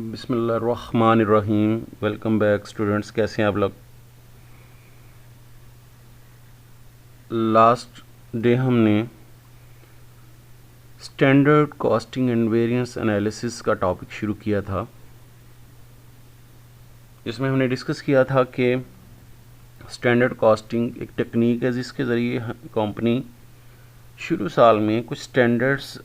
बिस्मिल्लाहिर्रहमानिर्रहीम। Welcome back students, कैसे हैं आप लोग। लास्ट डे हमने standard costing and variance analysis का टॉपिक शुरू किया था। इसमें हमने डिस्कस किया था कि स्टैंडर्ड कॉस्टिंग एक टेक्निक है जिसके ज़रिए कंपनी शुरू साल में कुछ स्टैंडर्ड्स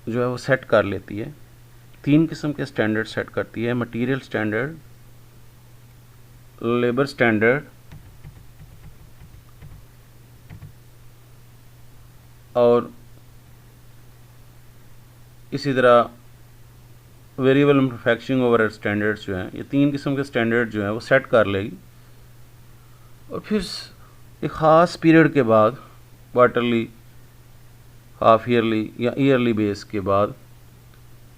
जो है वो सेट कर लेती है। 3 किस्म के स्टैंडर्ड सेट करती है: मटेरियल स्टैंडर्ड, लेबर स्टैंडर्ड और इसी तरह वेरिएबल मैन्युफैक्चरिंग ओवरहेड स्टैंडर्ड्स जो हैं। ये 3 किस्म के स्टैंडर्ड जो हैं वो सेट कर लेगी और फिर एक ख़ास पीरियड के बाद, क्वार्टरली, हाफ ईयरली या ईयरली बेस के बाद,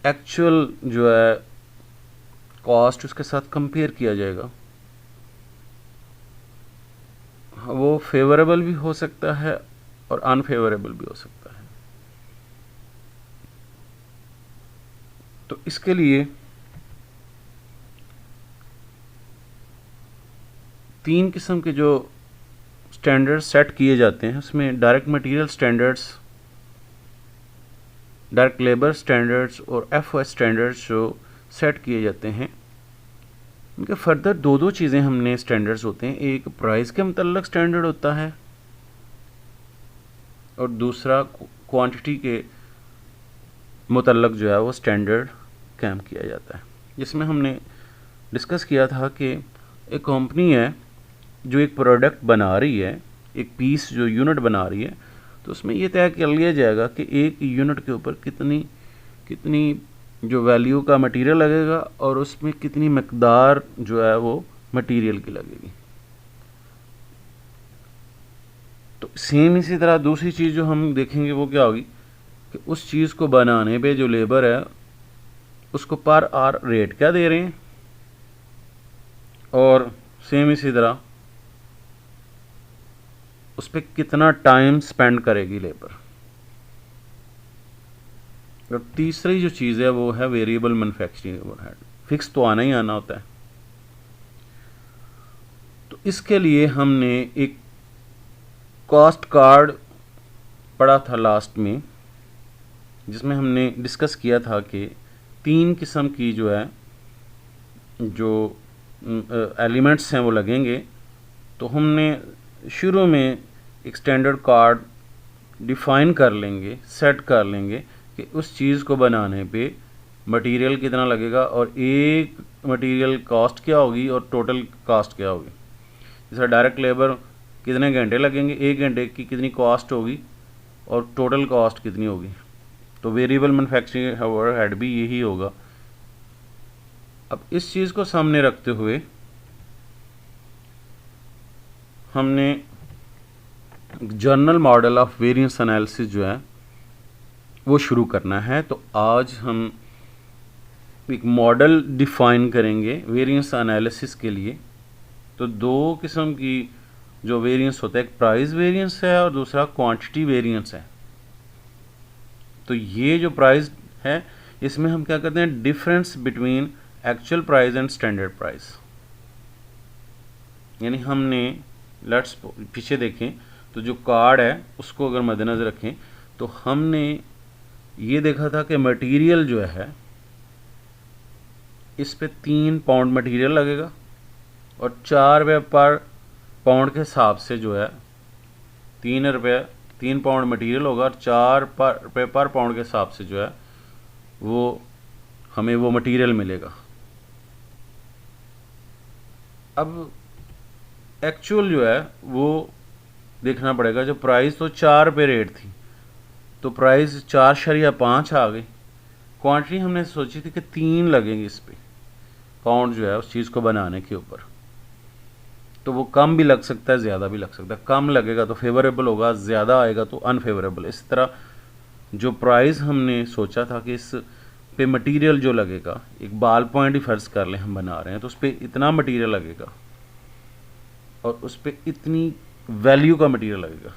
एक्चुअल जो है कॉस्ट उसके साथ कंपेयर किया जाएगा। वो फेवरेबल भी हो सकता है और अनफेवरेबल भी हो सकता है। तो इसके लिए 3 किस्म के जो स्टैंडर्ड्स सेट किए जाते हैं उसमें direct material standards, direct labour standards और एफओएस स्टैंडर्ड्स जो सेट किए जाते हैं, उनके फर्दर दो चीज़ें हमने स्टैंडर्ड्स होते हैं। एक प्राइस के मुतल्लक स्टैंडर्ड होता है और दूसरा क्वांटिटी के मुतल्लक जो है वो स्टैंडर्ड कैम किया जाता है। जिसमें हमने डिस्कस किया था कि एक कंपनी है जो एक प्रोडक्ट बना रही है, एक पीस जो यूनिट बना रही है, तो उसमें ये तय कर लिया जाएगा कि एक यूनिट के ऊपर कितनी जो वैल्यू का मटेरियल लगेगा और उसमें कितनी मकदार जो है वो मटेरियल की लगेगी। तो सेम इसी तरह दूसरी चीज़ जो हम देखेंगे वो क्या होगी कि उस चीज़ को बनाने पे जो लेबर है उसको पर आवर रेट क्या दे रहे हैं, और सेम इसी तरह उस पर कितना टाइम स्पेंड करेगी लेबर। और तीसरी जो चीज़ है वो है वेरिएबल मैन्युफैक्चरिंग ओवरहेड। फिक्स तो आना ही आना होता है। तो इसके लिए हमने एक कॉस्ट कार्ड पढ़ा था लास्ट में, जिसमें हमने डिस्कस किया था कि 3 किस्म की जो है जो एलिमेंट्स हैं वो लगेंगे। तो हमने शुरू में एक स्टैंडर्ड कार्ड डिफ़ाइन कर लेंगे, सेट कर लेंगे कि उस चीज़ को बनाने पे मटेरियल कितना लगेगा और एक मटेरियल कॉस्ट क्या होगी और टोटल कॉस्ट क्या होगी। जैसे डायरेक्ट लेबर कितने घंटे लगेंगे, एक घंटे की कितनी कॉस्ट होगी और टोटल कॉस्ट कितनी होगी। तो वेरिएबल मैन्युफैक्चरिंग ओवरहेड भी यही होगा। अब इस चीज़ को सामने रखते हुए हमने journal model of variance analysis जो है वो शुरू करना है। तो आज हम एक मॉडल डिफाइन करेंगे वेरिएंस एनालिसिस के लिए। तो 2 किस्म की जो वेरिएंस होता है, एक प्राइस वेरिएंस है और दूसरा क्वांटिटी वेरिएंस है। तो ये जो प्राइस है इसमें हम क्या करते हैं, difference between actual price and standard price. यानी हमने लेट्स पीछे देखें तो जो कार्ड है उसको अगर मद्देनज़र रखें तो हमने ये देखा था कि मटेरियल जो है इस पे 3 पाउंड मटेरियल लगेगा और 4 रुपये पर पाउंड के हिसाब से जो है 3 पाउंड मटेरियल होगा और 4 रुपये पर पाउंड के हिसाब से जो है वो हमें वो मटेरियल मिलेगा। अब एक्चुअल जो है वो देखना पड़ेगा। जो प्राइस तो 4 रुपये रेट थी तो प्राइस 4.5 आ गई। क्वांटिटी हमने सोची थी कि 3 लगेंगे इस पे पाउंड जो है उस चीज़ को बनाने के ऊपर। तो वो कम भी लग सकता है, ज़्यादा भी लग सकता है। कम लगेगा तो फेवरेबल होगा, ज़्यादा आएगा तो अनफेवरेबल। इस तरह जो प्राइस हमने सोचा था कि इस पे मटेरियल जो लगेगा, एक बाल पॉइंट ही फर्ज कर लें हम बना रहे हैं, तो उस पर इतना मटेरियल लगेगा और उस पर इतनी वैल्यू का मटेरियल लगेगा,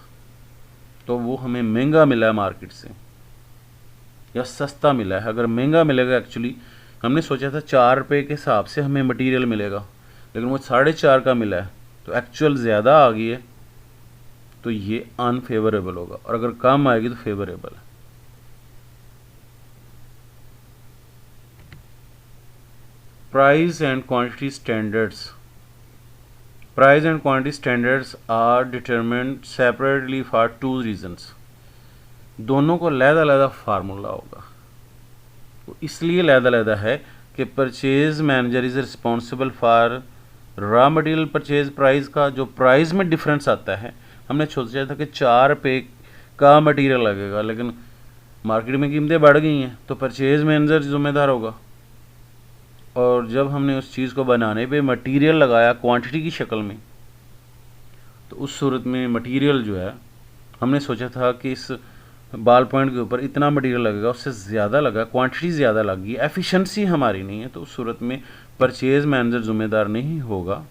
तो वो हमें महंगा मिला है मार्केट से या सस्ता मिला है। अगर महंगा मिलेगा एक्चुअली हमने सोचा था 4 रुपये के हिसाब से हमें मटेरियल मिलेगा, लेकिन वो 4.5 का मिला है, तो एक्चुअल ज़्यादा आ गई है, तो ये अनफेवरेबल होगा। और अगर कम आएगी तो फेवरेबल है। Price and quantity standards. Price and quantity standards are determined separately for 2 reasons. दोनों को अलग-अलग फार्मूला होगा। तो इसलिए अलग-अलग है कि purchase manager is responsible for raw material purchase price का जो प्राइस में डिफरेंस आता है। हमने सोचा था कि 4 रुपये का मटेरियल लगेगा, लेकिन मार्केट में कीमतें बढ़ गई हैं, तो परचेज मैनेजर जिम्मेदार होगा। और जब हमने उस चीज़ को बनाने पे मटेरियल लगाया क्वांटिटी की शक्ल में, तो उस सूरत में मटेरियल जो है, हमने सोचा था कि इस बाल पॉइंट के ऊपर इतना मटेरियल लगेगा, उससे ज़्यादा लगा, क्वांटिटी ज़्यादा लगी, एफिशिएंसी हमारी नहीं है, तो उस सूरत में परचेज मैनेजर जिम्मेदार नहीं होगा।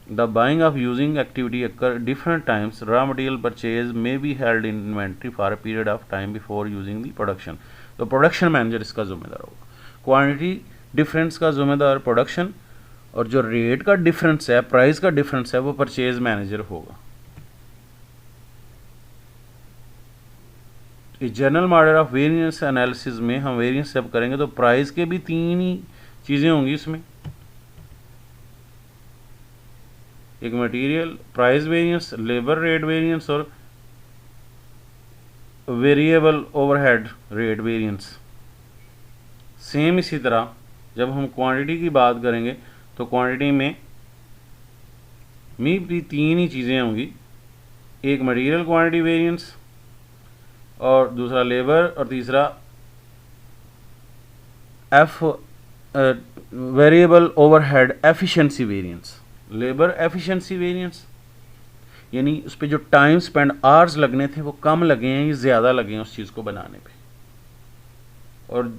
The buying of using activity occur different times, raw material purchase may be held in inventory for a period of time before using the production. तो प्रोडक्शन मैनेजर इसका जिम्मेदार होगा। क्वांटिटी डिफरेंस का जिम्मेदार production, और जो रेट का difference है, प्राइस का डिफरेंस है, वो परचेज मैनेजर होगा। इस general model of variance analysis में हम वेरिएंस जब करेंगे तो प्राइस के भी 3 ही चीज़ें होंगी इसमें। एक material price variance, labour rate variance और variable overhead rate variance. Same इसी तरह जब हम क्वांटिटी की बात करेंगे तो क्वांटिटी में भी 3 ही चीज़ें होंगी। एक मटेरियल क्वांटिटी वेरिएंस, और दूसरा लेबर, और तीसरा variable overhead efficiency variance. Labour efficiency variance यानी उस पर जो टाइम स्पेंड आवर्स लगने थे वो कम लगे हैं या ज़्यादा लगे हैं उस चीज़ को बनाने पे, और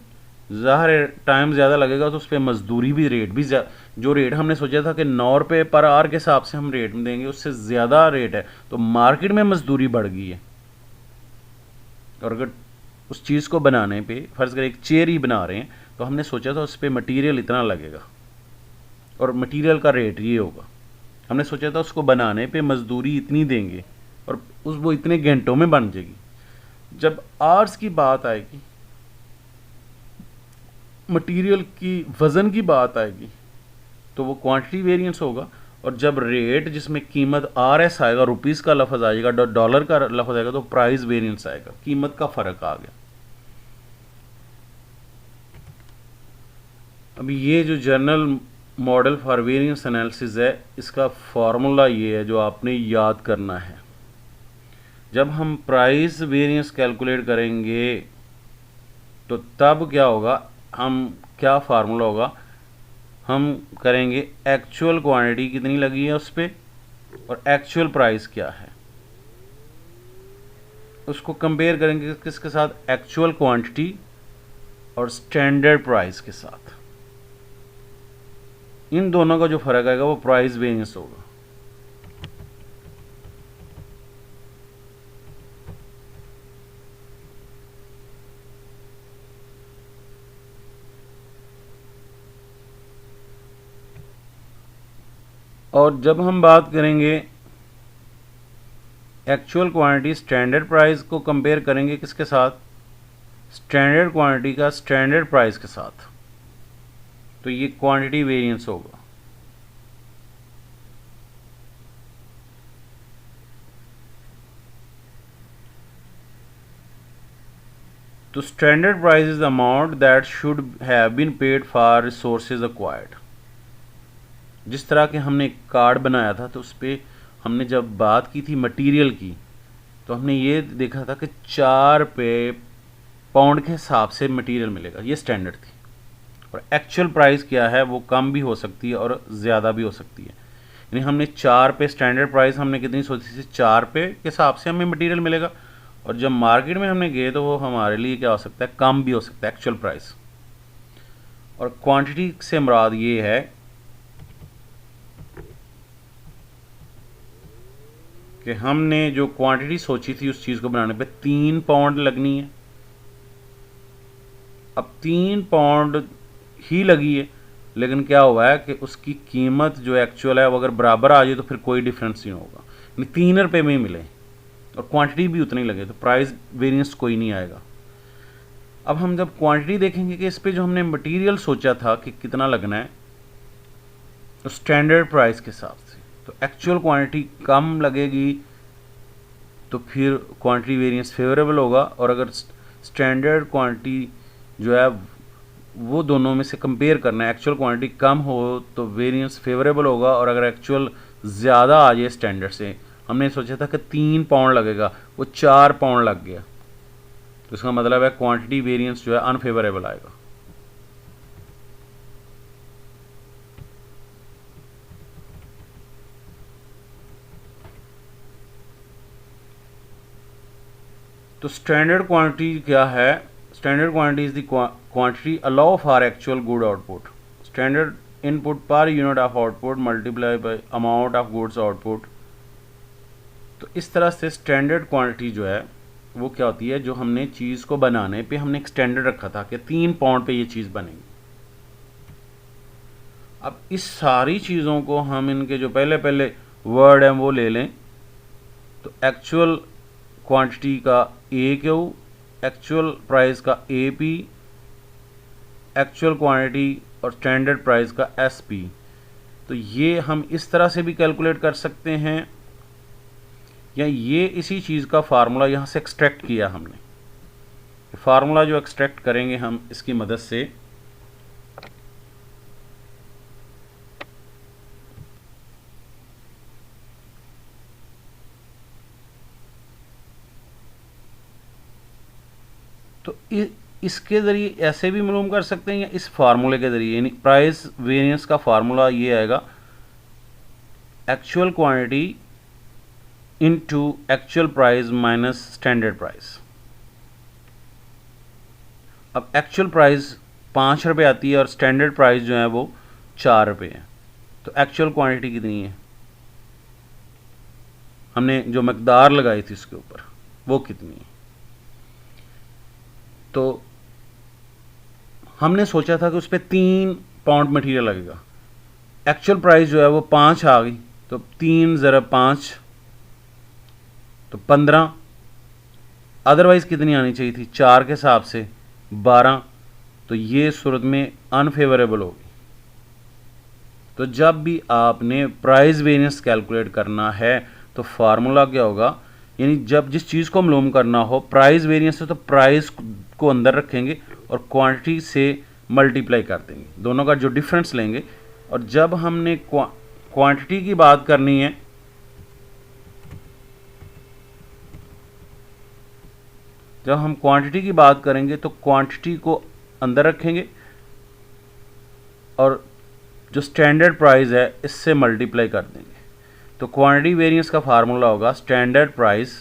ज़ाहिर है टाइम ज़्यादा लगेगा तो उस पर मजदूरी भी रेट भी जो रेट हमने सोचा था कि 9 रुपये पर आवर के हिसाब से हम रेट में देंगे, उससे ज़्यादा रेट है, तो मार्केट में मजदूरी बढ़ गई है। और अगर उस चीज़ को बनाने पे फ़र्ज़ करें एक चेयर ही बना रहे हैं, तो हमने सोचा था उस पर मटीरियल इतना लगेगा और मटीरियल का रेट ये होगा। हमने सोचा था उसको बनाने पे मजदूरी इतनी देंगे और वो इतने घंटों में बन जाएगी। जब आवर्स की बात आएगी, मटेरियल की वज़न की बात आएगी, तो वो क्वांटिटी वेरिएंस होगा। और जब रेट जिसमें कीमत RS आएगा, रुपीज़ का लफ्ज़ आएगा, डॉलर का लफ्ज़ आएगा, तो प्राइस वेरिएंस आएगा, कीमत का फ़र्क आ गया। अभी ये जो general model for variance analysis है, इसका फार्मूला ये है जो आपने याद करना है। जब हम प्राइस वेरिएंस कैलकुलेट करेंगे तो तब क्या होगा, हम क्या फार्मूला होगा, हम करेंगे एक्चुअल क्वांटिटी कितनी लगी है उस पर और एक्चुअल प्राइस क्या है, उसको कंपेयर करेंगे किसके साथ, एक्चुअल क्वांटिटी और स्टैंडर्ड प्राइस के साथ। इन दोनों का जो फ़र्क आएगा वो प्राइस वेरिएंस होगा। और जब हम बात करेंगे एक्चुअल क्वांटिटी स्टैंडर्ड प्राइस को कंपेयर करेंगे किसके साथ, स्टैंडर्ड क्वांटिटी का स्टैंडर्ड प्राइस के साथ, तो ये क्वांटिटी वेरिएंस होगा। तो standard price is the amount that should have been paid for resources acquired. जिस तरह के हमने कार्ड बनाया था, तो उस पर हमने जब बात की थी मटेरियल की, तो हमने ये देखा था कि 4 रुपये पाउंड के हिसाब से मटेरियल मिलेगा, ये स्टैंडर्ड थी। और एक्चुअल प्राइस क्या है, वो कम भी हो सकती है और ज़्यादा भी हो सकती है। यानी हमने 4 पे स्टैंडर्ड प्राइस हमने कितनी सोची थी, 4 पे के हिसाब से हमें मटेरियल मिलेगा, और जब मार्केट में हमने गए तो वो हमारे लिए क्या हो सकता है, कम भी हो सकता है एक्चुअल प्राइस। और क्वांटिटी से मुराद ये है कि हमने जो क्वांटिटी सोची थी उस चीज़ को बनाने पे 3 पाउंड लगनी है, अब 3 पाउंड ही लगी है, लेकिन क्या हुआ है कि उसकी कीमत जो एक्चुअल है वो अगर बराबर आ जाए तो फिर कोई डिफरेंस नहीं होगा, यानी 3 रुपये में ही मिले और क्वांटिटी भी उतनी लगे, तो प्राइस वेरिएंस कोई नहीं आएगा। अब हम जब क्वांटिटी देखेंगे कि इस पे जो हमने मटेरियल सोचा था कि कितना लगना है, तो स्टैंडर्ड प्राइस के हिसाब से तो एक्चुअल क्वांटिटी कम लगेगी, तो फिर क्वांटिटी वेरिएंस फेवरेबल होगा। और अगर स्टैंडर्ड क्वांटिटी जो है वो दोनों में से कंपेयर करना है, एक्चुअल क्वांटिटी कम हो तो वेरिएंस फेवरेबल होगा, और अगर एक्चुअल ज़्यादा आ जाए स्टैंडर्ड से, हमने सोचा था कि 3 पाउंड लगेगा, वो 4 पाउंड लग गया, तो इसका मतलब है क्वांटिटी वेरिएंस जो है अनफेवरेबल आएगा। तो स्टैंडर्ड क्वांटिटी क्या है? Standard quantity is the quantity allow for actual good output. Standard input per unit of output multiply by amount of goods output. तो इस तरह से स्टैंडर्ड क्वांटिटी जो है वो क्या होती है, जो हमने चीज़ को बनाने पे हमने एक स्टैंडर्ड रखा था कि 3 पाउंड पे ये चीज़ बनेगी। अब इस सारी चीज़ों को हम इनके जो पहले पहले वर्ड हैं वो ले लें, तो एक्चुअल क्वांटिटी का ए क्यू, एक्चुअल प्राइस का ए पी, एक्चुअल क्वांटिटी और स्टैंडर्ड प्राइस का एस पी। तो ये हम इस तरह से भी कैलकुलेट कर सकते हैं, या ये इसी चीज़ का फार्मूला यहाँ से एक्सट्रैक्ट किया हमने। फार्मूला जो एक्सट्रैक्ट करेंगे हम इसकी मदद से, तो इसके ज़रिए ऐसे भी मालूम कर सकते हैं, या इस फार्मूले के ज़रिए, यानी प्राइस वेरिएंस का फार्मूला ये आएगा actual quantity into actual price minus standard price. अब एक्चुअल प्राइस 5 रुपये आती है और स्टैंडर्ड प्राइस जो है वो 4 रुपये है, तो एक्चुअल क्वांटिटी कितनी है, हमने जो मकदार लगाई थी उसके ऊपर वो कितनी है। तो हमने सोचा था कि उस पर 3 पाउंड मटेरियल लगेगा, एक्चुअल प्राइस जो है वो 5 आ गई, तो 3 ज़रा 5 तो 15, अदरवाइज़ कितनी आनी चाहिए थी 4 के हिसाब से 12, तो ये सूरत में अनफेवरेबल होगी। तो जब भी आपने प्राइस वेरिएंस कैलकुलेट करना है तो फार्मूला क्या होगा, यानी जब जिस चीज़ को मालूम करना हो प्राइस वेरिएंस से, तो प्राइस को अंदर रखेंगे और क्वांटिटी से मल्टीप्लाई कर देंगे, दोनों का जो डिफरेंस लेंगे। और जब हमने क्वांटिटी की बात करनी है, जब हम क्वांटिटी की बात करेंगे तो क्वांटिटी को अंदर रखेंगे और जो स्टैंडर्ड प्राइस है इससे मल्टीप्लाई कर देंगे। तो क्वांटिटी वेरिएंस का फार्मूला होगा standard price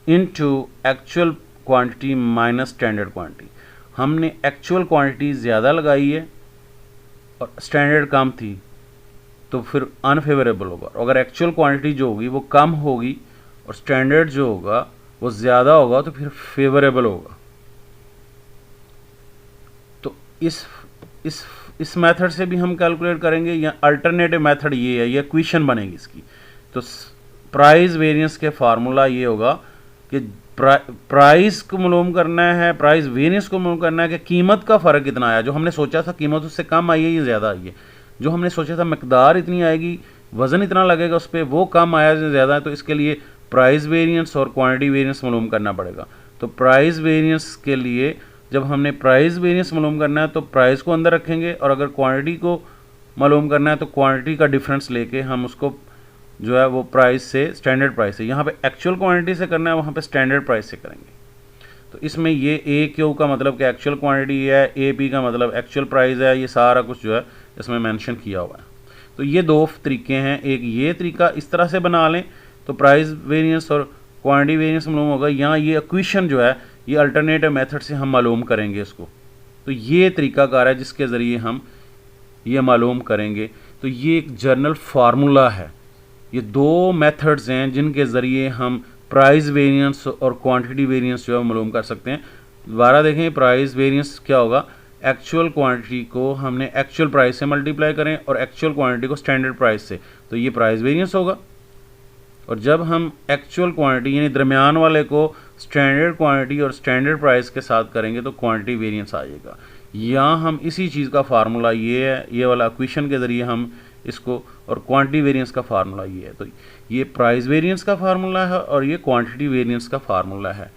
into actual quantity minus standard quantity. हमने एक्चुअल क्वांटिटी ज़्यादा लगाई है और स्टैंडर्ड कम थी, तो फिर अनफेवरेबल होगा। और अगर एक्चुअल क्वांटिटी जो होगी वो कम होगी और स्टैंडर्ड जो होगा वो ज़्यादा होगा, तो फिर फेवरेबल होगा। तो इस मेथड से भी हम कैलकुलेट करेंगे, या अल्टरनेटिव मेथड ये है, ये इक्वेशन बनेगी इसकी। तो प्राइस वेरिएंस के फार्मूला ये होगा कि प्राइस को मालूम करना है, प्राइस वेरिएंस को मालूम करना है कि कीमत का फ़र्क कितना आया। जो हमने सोचा था कीमत उससे कम आई है या ज़्यादा आई है, जो हमने सोचा था मकदार इतनी आएगी, वज़न इतना लगेगा उस पर, वो कम आया या ज़्यादा है। तो इसके लिए प्राइस वेरिएंस और क्वांटिटी वेरिएंस मालूम करना पड़ेगा। तो प्राइस वेरिएंस के लिए जब हमने प्राइस वेरिएंस मालूम करना है तो प्राइस को अंदर रखेंगे, और अगर क्वांटिटी को मालूम करना है तो क्वांटिटी का डिफरेंस लेके हम उसको जो है वो प्राइस से, स्टैंडर्ड प्राइस से, यहाँ पे एक्चुअल क्वांटिटी से करना है, वहाँ पे स्टैंडर्ड प्राइस से करेंगे। तो इसमें ये ए क्यू का मतलब कि एक्चुअल क्वांटिटी है, ए पी का मतलब एक्चुअल प्राइस है, ये सारा कुछ जो है इसमें मेंशन किया हुआ है। तो ये 2 तरीके हैं, एक ये तरीका इस तरह से बना लें तो प्राइस वेरिएंस और क्वांटिटी वेरिएंस मालूम होगा, यहाँ ये इक्वेशन जो है ये अल्टरनेटिव मेथड से हम मालूम करेंगे इसको। तो ये तरीकाकार है जिसके ज़रिए हम ये मालूम करेंगे। तो ये एक जनरल फार्मूला है, ये 2 मेथड्स हैं जिनके ज़रिए हम प्राइस वेरिएंस और क्वांटिटी वेरिएंस जो है मालूम कर सकते हैं। दोबारा देखें, प्राइस वेरिएंस क्या होगा, एक्चुअल क्वांटिटी को हमने एक्चुअल प्राइस से मल्टीप्लाई करें और एक्चुअल क्वांटिटी को स्टैंडर्ड प्राइस से, तो ये प्राइस वेरिएंस होगा। और जब हम एक्चुअल क्वांटिटी यानी दरमियान वाले को स्टैंडर्ड क्वांटिटी और स्टैंडर्ड प्राइस के साथ करेंगे तो क्वांटिटी वेरिएंस आ जाएगा। यहाँ हम इसी चीज़ का फार्मूला ये है, ये वाला इक्वेशन के ज़रिए हम इसको, और क्वांटिटी वेरिएंस का फार्मूला ये है। तो ये प्राइस वेरिएंस का फार्मूला है और ये क्वांटिटी वेरिएंस का फार्मूला है।